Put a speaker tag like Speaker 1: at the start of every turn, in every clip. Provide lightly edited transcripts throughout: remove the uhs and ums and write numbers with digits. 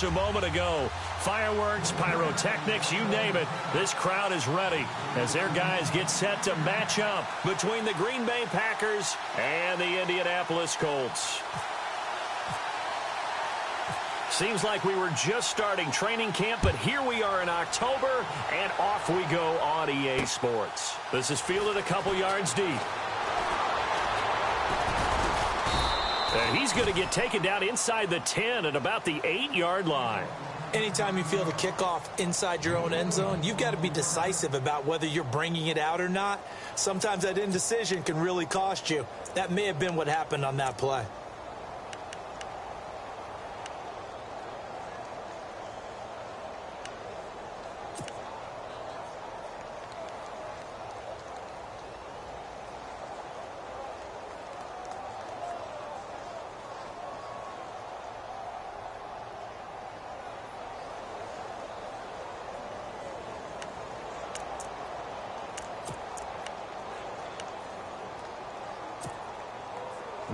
Speaker 1: just a moment ago. Fireworks, pyrotechnics, you name it. This crowd is ready as their guys get set to match up between the Green Bay Packers and the Indianapolis Colts. Seems like we were just starting training camp, but here we are in October, and off we go on EA Sports. This is fielded a couple yards deep. And he's going to get taken down inside the 10 at about the 8-yard line.
Speaker 2: Anytime you field a kickoff inside your own end zone, you've got to be decisive about whether you're bringing it out or not. Sometimes that indecision can really cost you. That may have been what happened on that play.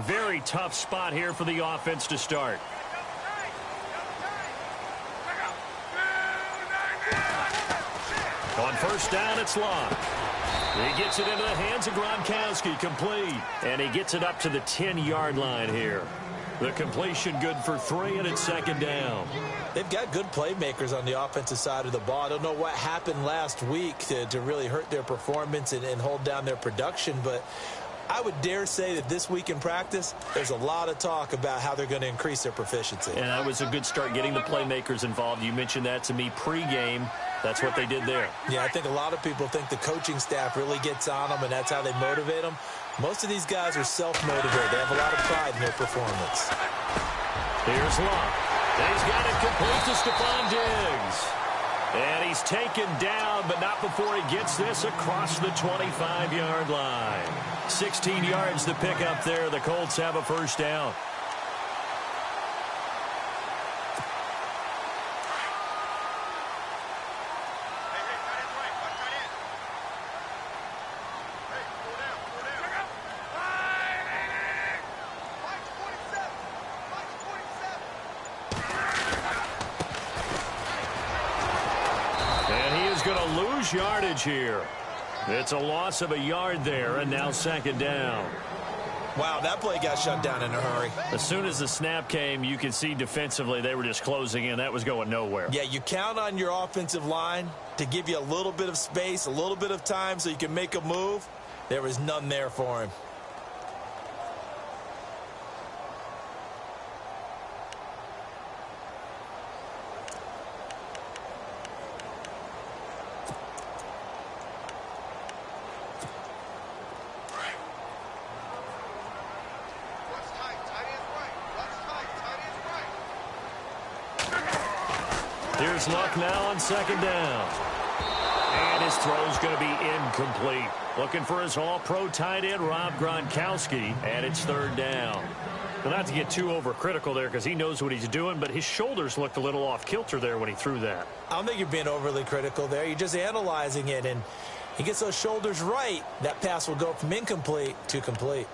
Speaker 1: Very tough spot here for the offense to start. On first down, it's Locke. He gets it into the hands of Gronkowski, complete. And he gets it up to the 10-yard line here. The completion good for 3, and it's second down.
Speaker 2: They've got good playmakers on the offensive side of the ball. I don't know what happened last week to really hurt their performance and hold down their production, but I would dare say that this week in practice, there's a lot of talk about how they're going to increase their proficiency.
Speaker 1: And that was a good start getting the playmakers involved. You mentioned that to me pregame. That's what they did there.
Speaker 2: Yeah, I think a lot of people think the coaching staff really gets on them, and that's how they motivate them. Most of these guys are self-motivated. They have a lot of pride in their performance.
Speaker 1: Here's Locke. He's got it complete to Stephon Diggs. And he's taken down, but not before he gets this across the 25-yard line. 16 yards to pick up there. The Colts have a first down. Yardage here. It's a loss of a yard there, and now second down.
Speaker 2: Wow, that play got shut down in a hurry.
Speaker 1: As soon as the snap came, you could see defensively they were just closing in. That was going nowhere.
Speaker 2: Yeah, you count on your offensive line to give you a little bit of space, a little bit of time so you can make a move. There was none there for him.
Speaker 1: Here's Luck now on second down. And his throw's going to be incomplete. Looking for his all-pro tight end, Rob Gronkowski, and it's third down. Well, not to get too overcritical there because he knows what he's doing, but his shoulders looked a little off-kilter there when he threw that.
Speaker 2: I don't think you're being overly critical there. You're just analyzing it, and he gets those shoulders right. That pass will go from incomplete to complete.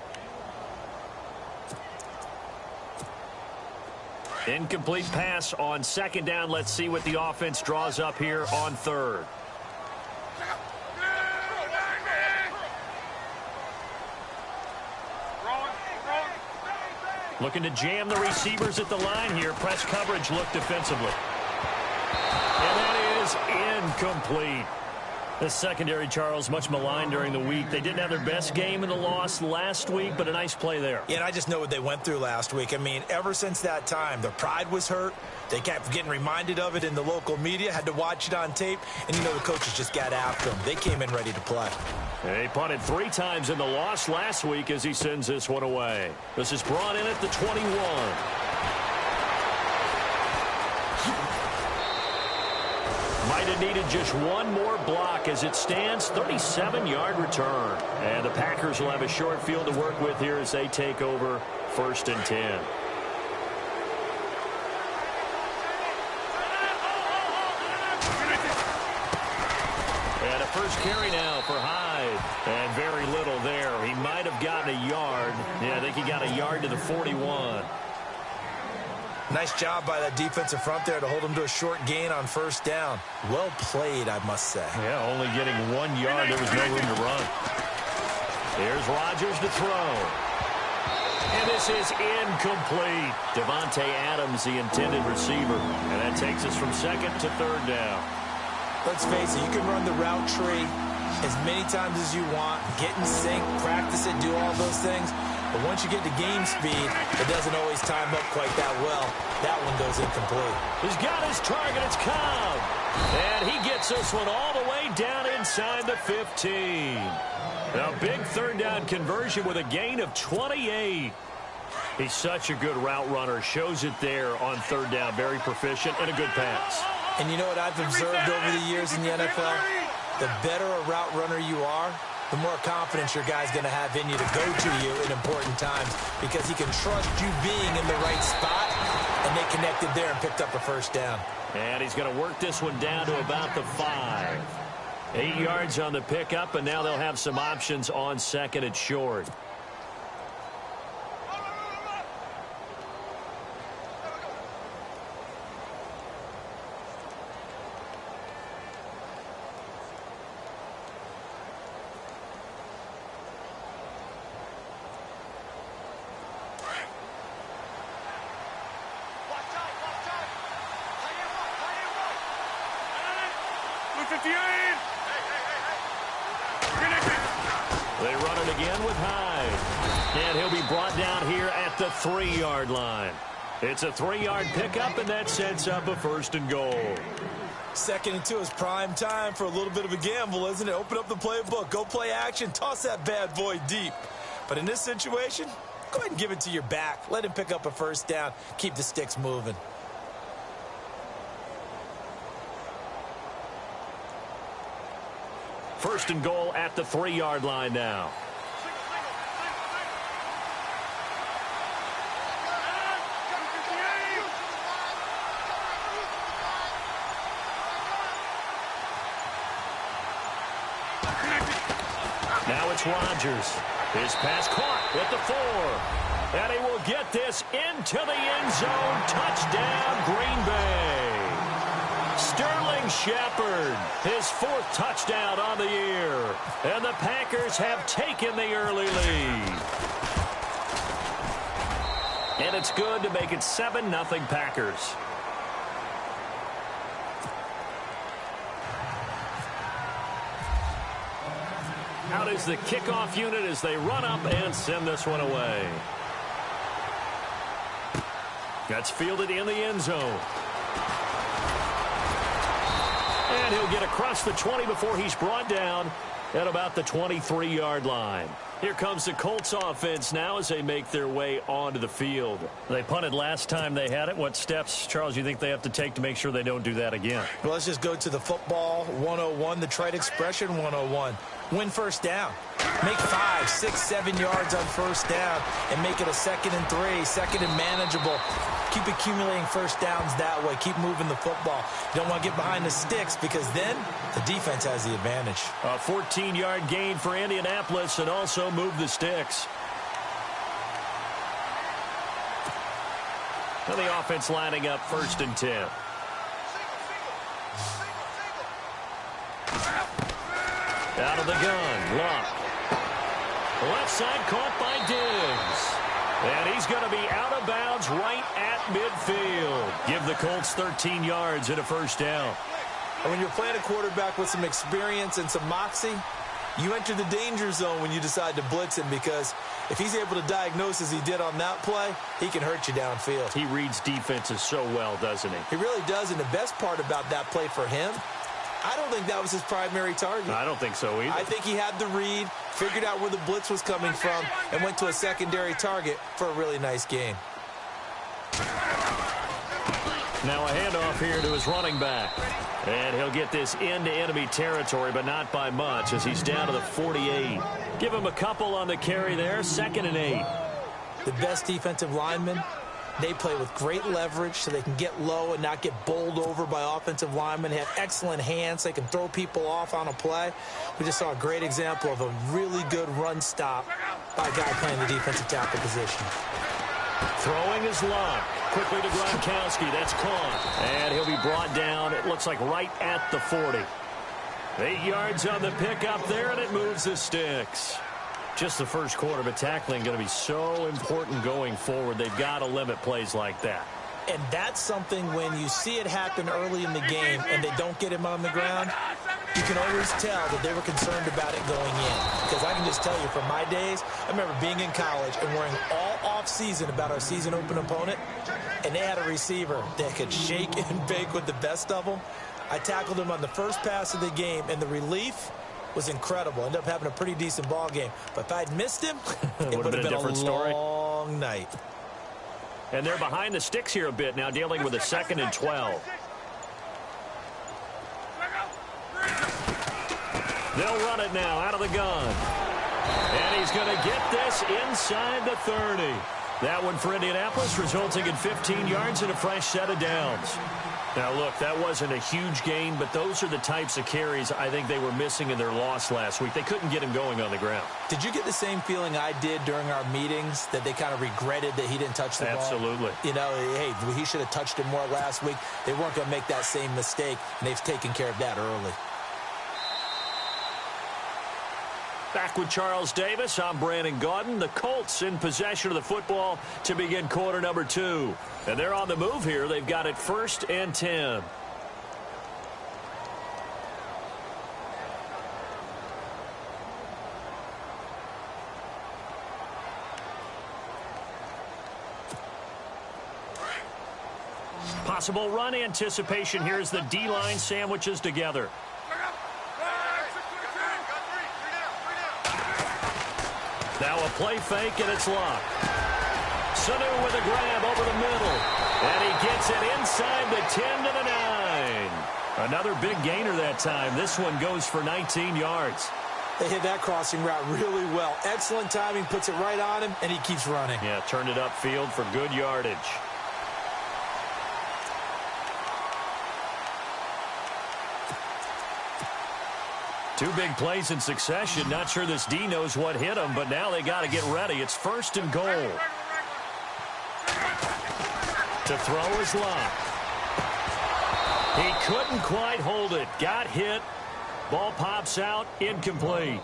Speaker 1: Incomplete pass on second down. Let's see what the offense draws up here on third. Looking to jam the receivers at the line here. Press coverage look defensively. And that is incomplete. The secondary, Charles, much maligned during the week. They didn't have their best game in the loss last week, but a nice play there.
Speaker 2: Yeah, and I just know what they went through last week. I mean, ever since that time, their pride was hurt. They kept getting reminded of it in the local media, had to watch it on tape, and you know the coaches just got after them. They came in ready to play.
Speaker 1: They punted 3 times in the loss last week as he sends this one away. This is brought in at the 21. Might have needed just one more block as it stands. 37-yard return. And the Packers will have a short field to work with here as they take over first and 10. And a first carry now for Hyde. And very little there. He might have gotten a yard. Yeah, I think he got a yard to the 41.
Speaker 2: Nice job by that defensive front there to hold him to a short gain on first down. Well played, I must say.
Speaker 1: Yeah, only getting 1 yard. There was no room to run. Here's Rodgers to throw. And this is incomplete. Devontae Adams, the intended receiver. And that takes us from second to third down.
Speaker 2: Let's face it, you can run the route tree as many times as you want, get in sync, practice it, do all those things. But once you get to game speed, it doesn't always time up quite that well. That one goes incomplete.
Speaker 1: He's got his target. It's Cobb. And he gets this one all the way down inside the 15. A big third down conversion with a gain of 28. He's such a good route runner. Shows it there on third down. Very proficient and a good pass.
Speaker 2: And you know what I've observed over the years in the NFL? The better a route runner you are, the more confidence your guy's going to have in you to go to you in important times because he can trust you being in the right spot, and they connected there and picked up a first down.
Speaker 1: And he's going to work this one down to about the 5. 8 yards on the pickup, and now they'll have some options on second and short. They run it again with Hyde. And he'll be brought down here at the 3-yard line. It's a 3-yard pickup, and that sets up a first and goal.
Speaker 2: Second and 2 is prime time for a little bit of a gamble, isn't it? Open up the playbook, go play action, toss that bad boy deep. But in this situation, go ahead and give it to your back. Let him pick up a first down. Keep the sticks moving.
Speaker 1: First and goal at the 3-yard line now. Now it's Rodgers. His pass caught with the 4. And he will get this into the end zone. Touchdown, Green Bay. Sterling Shepard, his 4th touchdown on the year. And the Packers have taken the early lead. And it's good to make it 7-0 Packers. Out is the kickoff unit as they run up and send this one away. That's fielded in the end zone. And he'll get across the 20 before he's brought down at about the 23-yard line. Here comes the Colts offense now as they make their way onto the field. They punted last time they had it. What steps, Charles, you think they have to take to make sure they don't do that again?
Speaker 2: Well, let's just go to the football 101, the trite expression 101. Win first down. Make 5, 6, 7 yards on first down and make it a 2nd and 3, 2nd and manageable. Keep accumulating first downs that way. Keep moving the football. You don't want to get behind the sticks because then the defense has the advantage.
Speaker 1: A 14-yard gain for Indianapolis and also move the sticks. Now the offense lining up 1st and 10. Out of the gun, Luck. Left side caught by Diggs. And he's going to be out of bounds right at midfield. Give the Colts 13 yards and a first down.
Speaker 2: And when you're playing a quarterback with some experience and some moxie, you enter the danger zone when you decide to blitz him because if he's able to diagnose as he did on that play, he can hurt you downfield.
Speaker 1: He reads defenses so well, doesn't he?
Speaker 2: He really does, and the best part about that play for him, I don't think that was his primary target.
Speaker 1: I don't think so either.
Speaker 2: I think he had the read, figured out where the blitz was coming from, and went to a secondary target for a really nice gain.
Speaker 1: Now a handoff here to his running back. And he'll get this into enemy territory, but not by much as he's down to the 48. Give him a couple on the carry there, 2nd and 8.
Speaker 2: The best defensive linemen, they play with great leverage so they can get low and not get bowled over by offensive linemen. They have excellent hands. They can throw people off on a play. We just saw a great example of a really good run stop by a guy playing the defensive tackle position.
Speaker 1: Throwing is Luck. quickly to Gronkowski. That's caught. And he'll be brought down, it looks like, right at the 40. 8 yards on the pickup there, and it moves the sticks. Just the first quarter, but tackling going to be so important going forward. They've got to limit plays like that.
Speaker 2: And that's something when you see it happen early in the game and they don't get him on the ground, you can always tell that they were concerned about it going in. Because I can just tell you from my days, I remember being in college and worrying all off-season about our season open opponent, and they had a receiver that could shake and bake with the best of them. I tackled him on the first pass of the game, and the relief was incredible. Ended up having a pretty decent ball game. But if I'd missed him, it would have been a different long night.
Speaker 1: And they're behind the sticks here a bit now, dealing with a 2nd and 12. They'll run it now out of the gun. And he's going to get this inside the 30. That one for Indianapolis, resulting in 15 yards and a fresh set of downs. Now, look, that wasn't a huge gain, but those are the types of carries I think they were missing in their loss last week. They couldn't get him going on the ground.
Speaker 2: Did you get the same feeling I did during our meetings, that they kind of regretted that he didn't touch the ball?
Speaker 1: Absolutely.
Speaker 2: You know, hey, he should have touched it more last week. They weren't going to make that same mistake, and they've taken care of that early.
Speaker 1: Back with Charles Davis, I'm Brandon Gaudin. The Colts in possession of the football to begin quarter number 2. And they're on the move here. They've got it 1st and 10. Possible run anticipation here as the D-line sandwiches together. Now a play fake, and it's locked. Sanu with a grab over the middle. And he gets it inside the 10 to the 9. Another big gainer that time. This one goes for 19 yards.
Speaker 2: They hit that crossing route really well. Excellent timing, puts it right on him, and he keeps running.
Speaker 1: Yeah, turned it upfield for good yardage. Two big plays in succession. Not sure this D knows what hit him, but now they got to get ready. It's 1st and goal. To throw is locked. He couldn't quite hold it. Got hit. Ball pops out. Incomplete.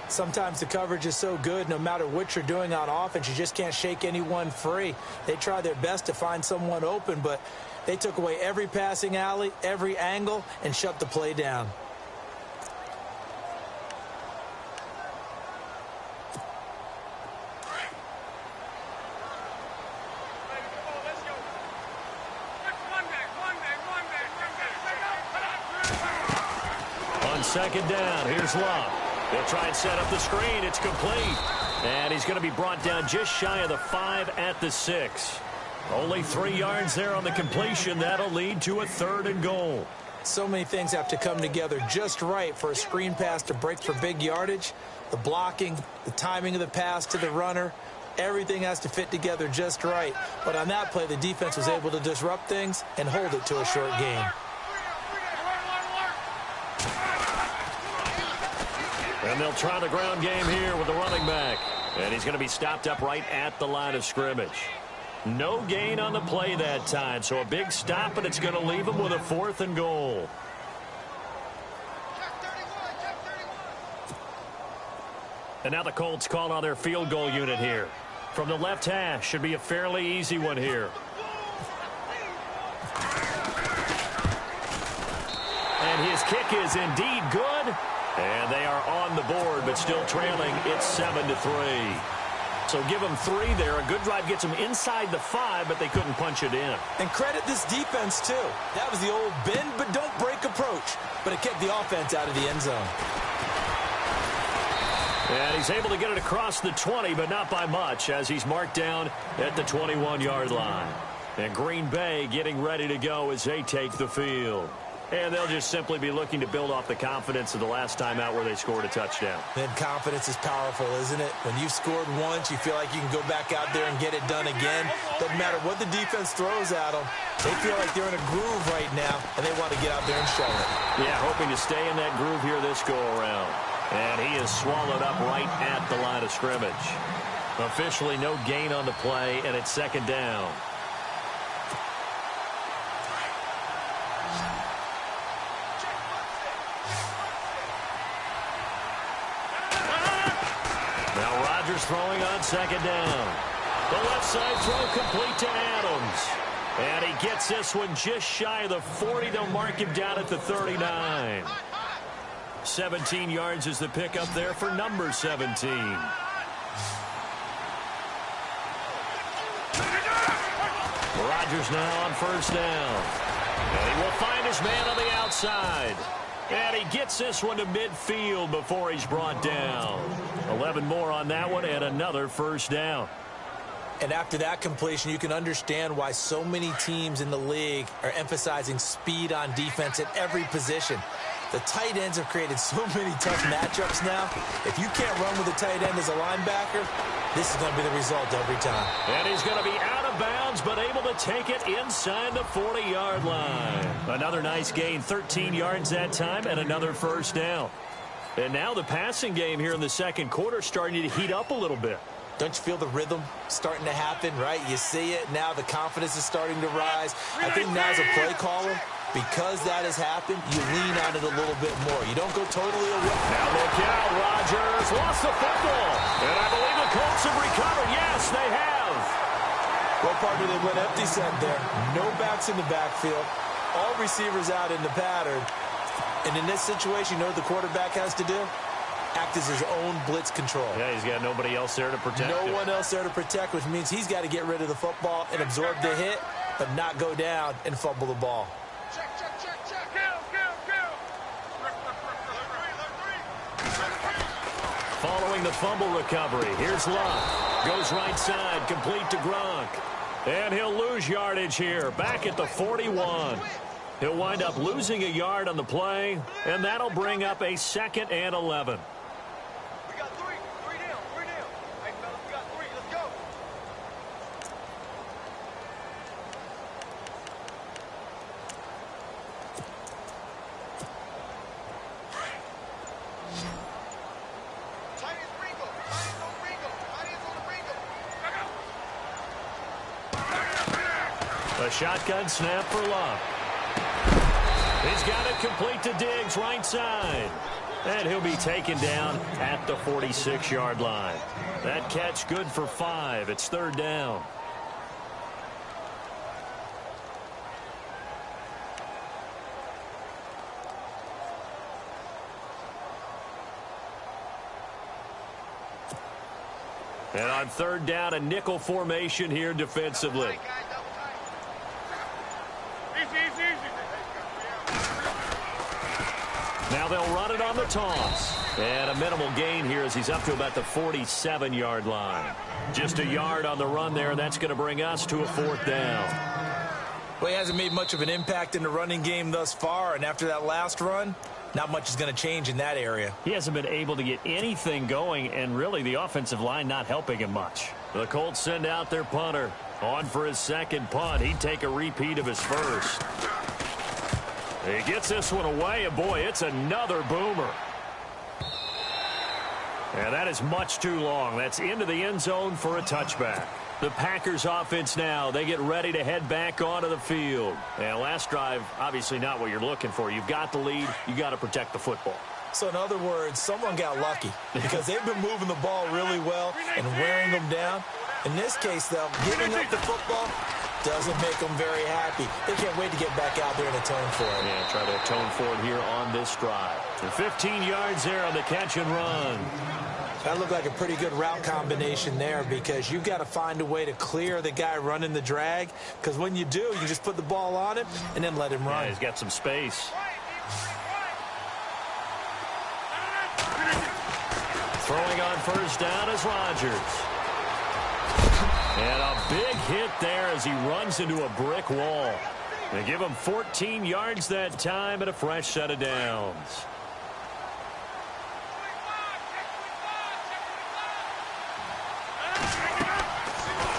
Speaker 2: Sometimes the coverage is so good, no matter what you're doing on offense, you just can't shake anyone free. They try their best to find someone open, but they took away every passing alley, every angle, and shut the play down.
Speaker 1: On 2nd down, here's Love. They'll try and set up the screen. It's complete. And he's going to be brought down just shy of the 5 at the 6. Only 3 yards there on the completion. That'll lead to a 3rd and goal.
Speaker 2: So many things have to come together just right for a screen pass to break for big yardage. The blocking, the timing of the pass to the runner, everything has to fit together just right. But on that play, the defense was able to disrupt things and hold it to a short gain.
Speaker 1: And they'll try the ground game here with the running back. And he's going to be stopped up right at the line of scrimmage. No gain on the play that time, so a big stop, and it's going to leave him with a 4th and goal. And now the Colts call on their field goal unit here. From the left hash, should be a fairly easy one here. And his kick is indeed good. And they are on the board, but still trailing. It's 7-3. So give them 3 there. A good drive gets them inside the 5, but they couldn't punch it in.
Speaker 2: And credit this defense, too. That was the old bend but don't break approach. But it kept the offense out of the end zone.
Speaker 1: And he's able to get it across the 20, but not by much, as he's marked down at the 21-yard line. And Green Bay getting ready to go as they take the field. And they'll just simply be looking to build off the confidence of the last time out where they scored a touchdown.
Speaker 2: And confidence is powerful, isn't it? When you've scored once, you feel like you can go back out there and get it done again. Doesn't matter what the defense throws at them. They feel like they're in a groove right now, and they want to get out there and show it.
Speaker 1: Yeah, hoping to stay in that groove here this go-around. And he is swallowed up right at the line of scrimmage. Officially no gain on the play, and it's 2nd down. Rodgers throwing on second down. The left side throw complete to Adams. And he gets this one just shy of the 40. They'll mark him down at the 39. 17 yards is the pickup there for number 17. Rodgers now on first down. And he will find his man on the outside. And he gets this one to midfield before he's brought down. 11 more on that one and another first down.
Speaker 2: And after that completion, you can understand why so many teams in the league are emphasizing speed on defense at every position. The tight ends have created so many tough matchups now. If you can't run with a tight end as a linebacker, this is going to be the result every time.
Speaker 1: And he's going to be out of bounds, but able to take it inside the 40-yard line. Another nice gain, 13 yards that time, and another first down. And now the passing game here in the second quarter starting to heat up a little bit.
Speaker 2: Don't you feel the rhythm starting to happen, right? You see it. Now the confidence is starting to rise. I think now as a play caller, because that has happened, you lean on it a little bit more. You don't go totally away.
Speaker 1: Now look out, Rodgers lost the football. And I believe the Colts have recovered. Yes, they have.
Speaker 2: Well, partner, they went empty set there. No backs in the backfield. All receivers out in the pattern. And in this situation, you know what the quarterback has to do? Act as his own blitz control.
Speaker 1: Yeah, he's got nobody else there to protect him.
Speaker 2: No one else there to protect, which means he's got to get rid of the football and absorb the hit, but not go down and fumble the ball.
Speaker 3: Check.
Speaker 1: Following the fumble recovery, here's Luck. Goes right side, complete to Gronk. And he'll lose yardage here, back at the 41. He'll wind up losing a yard on the play, and that'll bring up a 2nd and 11.
Speaker 3: We got three down. Hey, fellas, we got 3. Let's go. Tight ends Ringo. Tight ends on the Ringo.
Speaker 1: A shotgun snap for Luck. He's got it complete to Diggs, right side. And he'll be taken down at the 46-yard line. That catch good for 5. It's 3rd down. And on 3rd down, a nickel formation here defensively. Now they'll run it on the toss. And a minimal gain here as he's up to about the 47-yard line. Just a yard on the run there, and that's going to bring us to a 4th down.
Speaker 2: Well, he hasn't made much of an impact in the running game thus far, and after that last run, not much is going to change in that area.
Speaker 1: He hasn't been able to get anything going, and really the offensive line not helping him much. The Colts send out their punter. On for his 2nd punt. He'd take a repeat of his first. He gets this one away, and boy, it's another boomer. And that is much too long. That's into the end zone for a touchback. The Packers offense now, they get ready to head back onto the field. And last drive, obviously not what you're looking for. You've got the lead. You got to protect the football.
Speaker 2: So in other words, someone got lucky because they've been moving the ball really well and wearing them down. In this case, though, giving up the football doesn't make them very happy. They can't wait to get back out there and atone for it.
Speaker 1: Yeah, try to atone for it here on this drive. And 15 yards there on the catch and run.
Speaker 2: That looked like a pretty good route combination there because you've got to find a way to clear the guy running the drag, because when you do, you just put the ball on him and then let him run.
Speaker 1: Yeah, he's got some space. Throwing on first down is Rodgers. And a big hit there as he runs into a brick wall. They give him 14 yards that time and a fresh set of downs.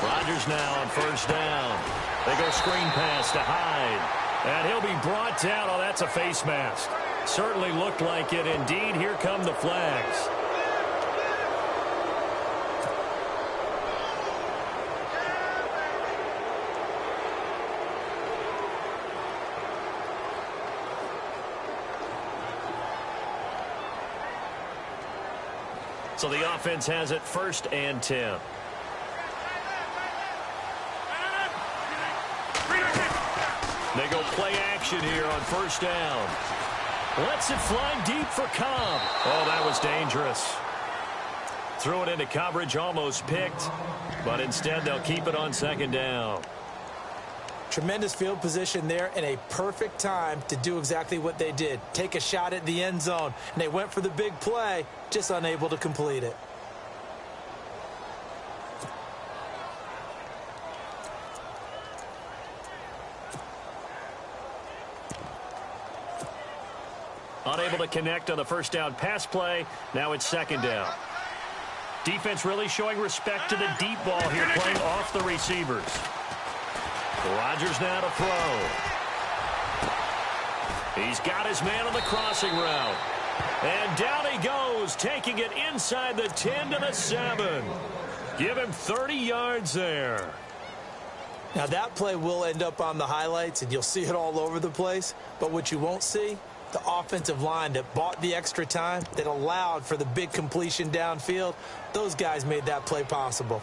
Speaker 1: Rodgers now on first down. They go screen pass to Hyde. And he'll be brought down. Oh, that's a face mask. Certainly looked like it. Indeed, here come the flags. So the offense has it 1st and 10. They go play action here on 1st down. Lets it fly deep for Cobb. Oh, that was dangerous. Threw it into coverage, almost picked, but instead they'll keep it on 2nd down.
Speaker 2: Tremendous field position there and a perfect time to do exactly what they did. Take a shot at the end zone, and they went for the big play, just unable to complete it.
Speaker 1: Unable to connect on the 1st down pass play. Now it's 2nd down. Defense really showing respect to the deep ball here, playing off the receivers. Rodgers now to throw. He's got his man on the crossing route. And down he goes, taking it inside the 10 to the 7. Give him 30 yards there.
Speaker 2: Now that play will end up on the highlights, and you'll see it all over the place. But what you won't see, the offensive line that bought the extra time, that allowed for the big completion downfield, those guys made that play possible.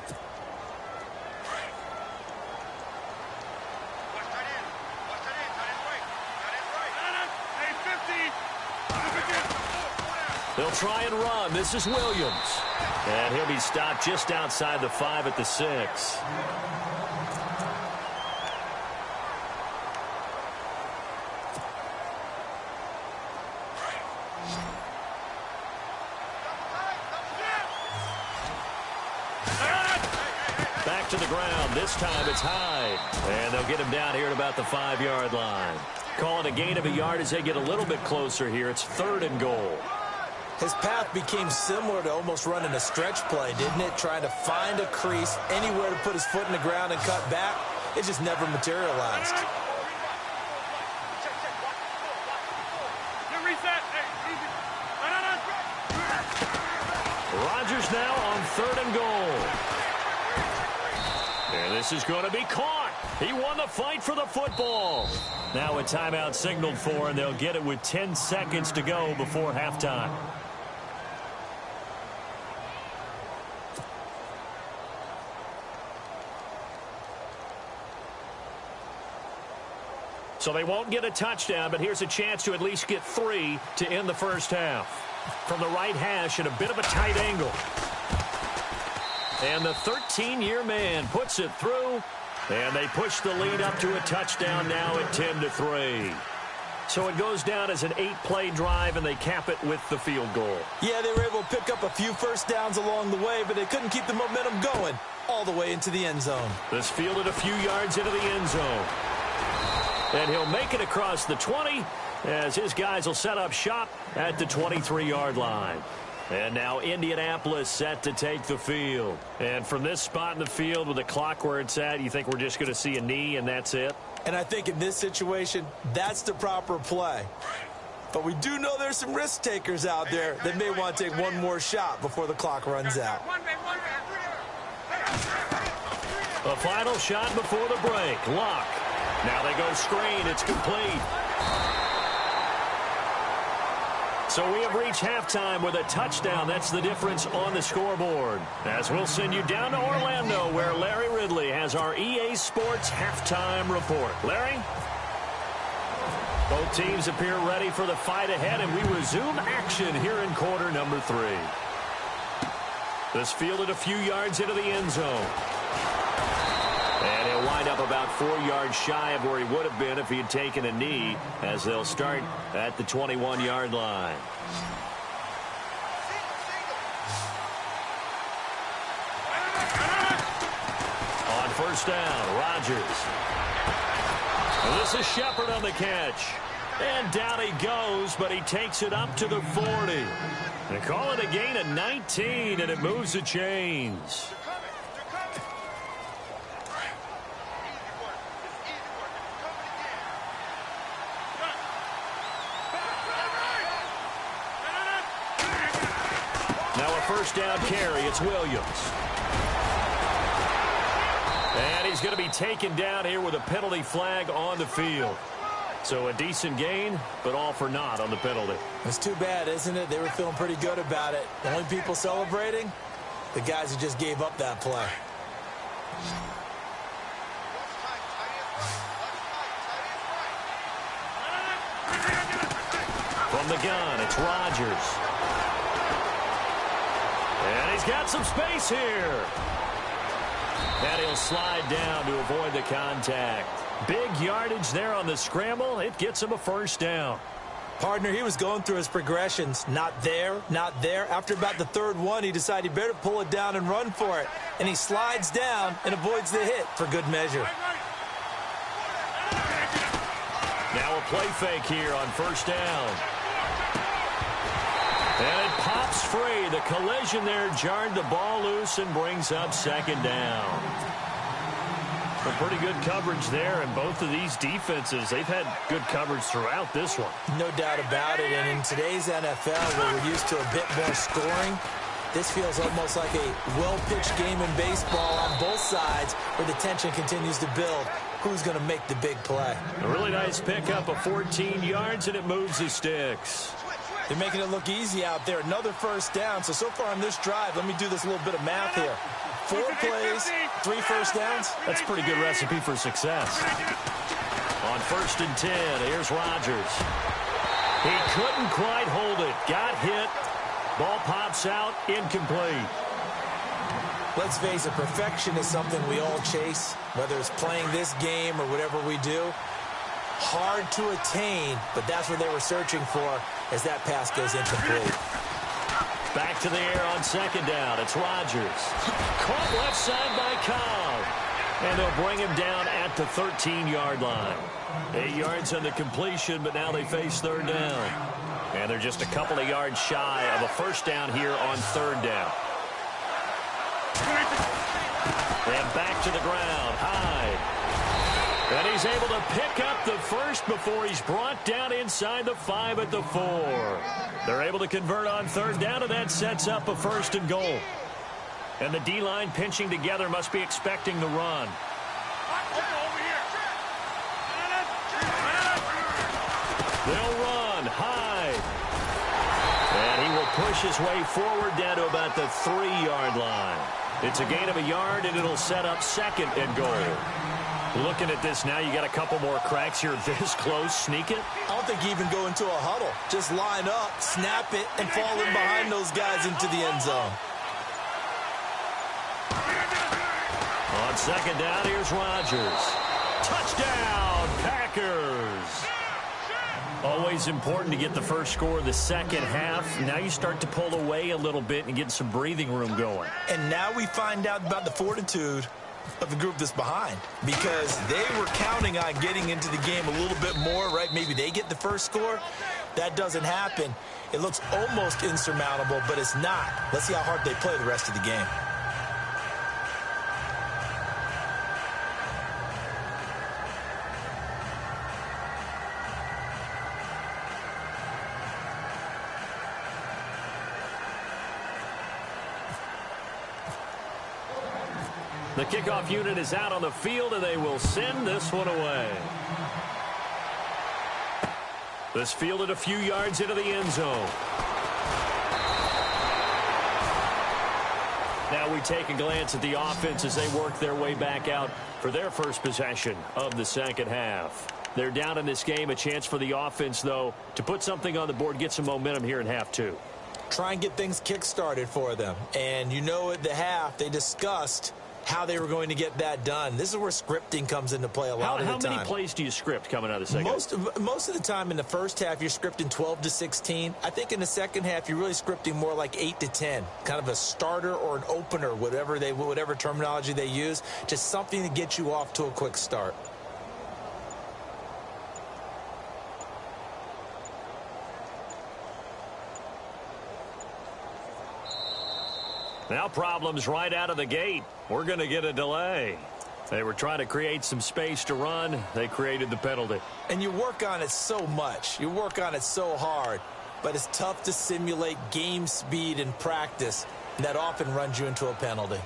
Speaker 1: They'll try and run. This is Williams. And he'll be stopped just outside the 5 at the 6. Back to the ground. This time it's Hyde. And they'll get him down here at about the 5-yard line. Calling a gain of a yard as they get a little bit closer here. It's 3rd and goal.
Speaker 2: His path became similar to almost running a stretch play, didn't it? Trying to find a crease, anywhere to put his foot in the ground and cut back. It just never materialized.
Speaker 1: Rodgers now on 3rd and goal. And this is going to be caught. He won the fight for the football. Now a timeout signaled for, and they'll get it with 10 seconds to go before halftime. So they won't get a touchdown, but here's a chance to at least get 3 to end the 1st half. From the right hash at a bit of a tight angle. And the 13-year man puts it through. And they push the lead up to a touchdown now at 10-3. So it goes down as an 8-play drive, and they cap it with the field goal.
Speaker 2: Yeah, they were able to pick up a few 1st downs along the way, but they couldn't keep the momentum going all the way into the end zone.
Speaker 1: This fielded a few yards into the end zone. And he'll make it across the 20 as his guys will set up shop at the 23-yard line. And now Indianapolis set to take the field. And from this spot in the field with the clock where it's at, you think we're just going to see a knee and that's it?
Speaker 2: And I think in this situation, that's the proper play. But we do know there's some risk takers out there that may want to take one more shot before the clock runs out.
Speaker 1: A final shot before the break. Lock. Now they go screen. It's complete. So we have reached halftime with a touchdown. That's the difference on the scoreboard. As we'll send you down to Orlando, where Larry Ridley has our EA Sports halftime report. Larry? Both teams appear ready for the fight ahead, and we resume action here in quarter number 3. This fielded a few yards into the end zone. And he'll wind up about 4 yards shy of where he would have been if he had taken a knee, as they'll start at the 21-yard line. On 1st down, Rodgers. And this is Shepard on the catch. And down he goes, but he takes it up to the 40. They call it a gain of 19, and it moves the chains. Now a 1st down carry. It's Williams. And he's going to be taken down here with a penalty flag on the field. So a decent gain, but all for naught on the penalty.
Speaker 2: It's too bad, isn't it? They were feeling pretty good about it. The only people celebrating, the guys who just gave up that play.
Speaker 1: From the gun, it's Rodgers. And he's got some space here. And he'll slide down to avoid the contact. Big yardage there on the scramble. It gets him a first down.
Speaker 2: Partner, he was going through his progressions. Not there, not there. After about the third one, he decided he better pull it down and run for it. And he slides down and avoids the hit for good measure.
Speaker 1: Now a play fake here on first down. And it pops free. The collision there jarred the ball loose and brings up second down. Some pretty good coverage there, and both of these defenses, they've had good coverage throughout this one.
Speaker 2: No doubt about it, and in today's NFL, where we're used to a bit more scoring, this feels almost like a well-pitched game in baseball on both sides where the tension continues to build. Who's going to make the big play?
Speaker 1: A really nice pickup of 14 yards, and it moves the sticks.
Speaker 2: They're making it look easy out there. Another first down. So far on this drive, let me do this little bit of math here. 4 plays, 3 first downs.
Speaker 1: That's a pretty good recipe for success. On 1st and 10, here's Rodgers. He couldn't quite hold it. Got hit. Ball pops out, incomplete.
Speaker 2: Let's face it, perfection is something we all chase, whether it's playing this game or whatever we do. Hard to attain, but that's what they were searching for as that pass goes incomplete.
Speaker 1: Back to the air on second down. It's Rodgers. Caught left side by Cobb. And they'll bring him down at the 13-yard line. 8 yards on the completion, but now they face third down. And they're just a couple of yards shy of a first down here on third down. And back to the ground. Hyde. And he's able to pick up the first before he's brought down inside the 5 at the 4. They're able to convert on third down, and that sets up a 1st and goal. And the D-line pinching together must be expecting the run. They'll run. Hyde. And he will push his way forward down to about the 3-yard line. It's a gain of a yard, and it'll set up 2nd and goal. Looking at this now, you got a couple more cracks here this close. Sneak it?
Speaker 2: I don't think you even go into a huddle. Just line up, snap it, and fall in behind those guys into the end zone.
Speaker 1: On second down, here's Rodgers. Touchdown, Packers. Always important to get the first score of the second half. Now you start to pull away a little bit and get some breathing room going.
Speaker 2: And now we find out about the fortitude of the group that's behind, because they were counting on getting into the game a little bit more, right? Maybe they get the first score. That doesn't happen. It looks almost insurmountable, but it's not. Let's see how hard they play the rest of the game.
Speaker 1: The kickoff unit is out on the field, and they will send this one away. This fielded a few yards into the end zone. Now we take a glance at the offense as they work their way back out for their first possession of the second half. They're down in this game. A chance for the offense, though, to put something on the board, get some momentum here in half 2.
Speaker 2: Try and get things kick-started for them. And you know at the half, they discussed how they were going to get that done. This is where scripting comes into play a lot of the time.
Speaker 1: How many plays do you script coming out of the second?
Speaker 2: Most of the time in the first half, you're scripting 12 to 16. I think in the second half, you're really scripting more like 8 to 10. Kind of a starter or an opener, whatever terminology they use. Just something to get you off to a quick start.
Speaker 1: Now problems right out of the gate. We're going to get a delay. They were trying to create some space to run. They created the penalty.
Speaker 2: And you work on it so much. You work on it so hard. But it's tough to simulate game speed in practice. And that often runs you into a penalty.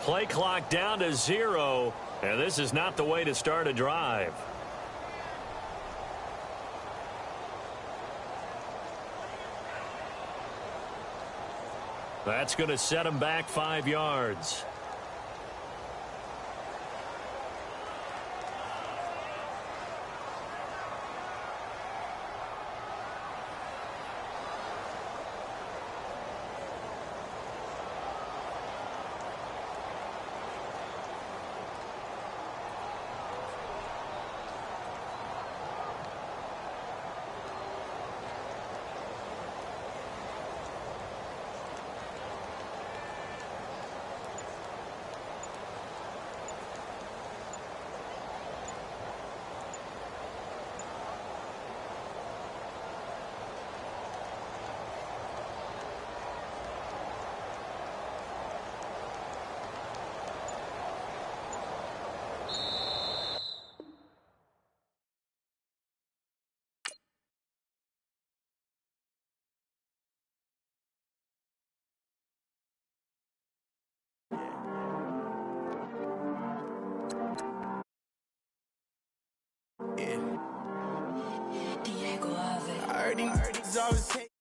Speaker 1: Play clock down to 0, and this is not the way to start a drive. That's going to set him back 5 yards.
Speaker 4: Diego Ave. I already always take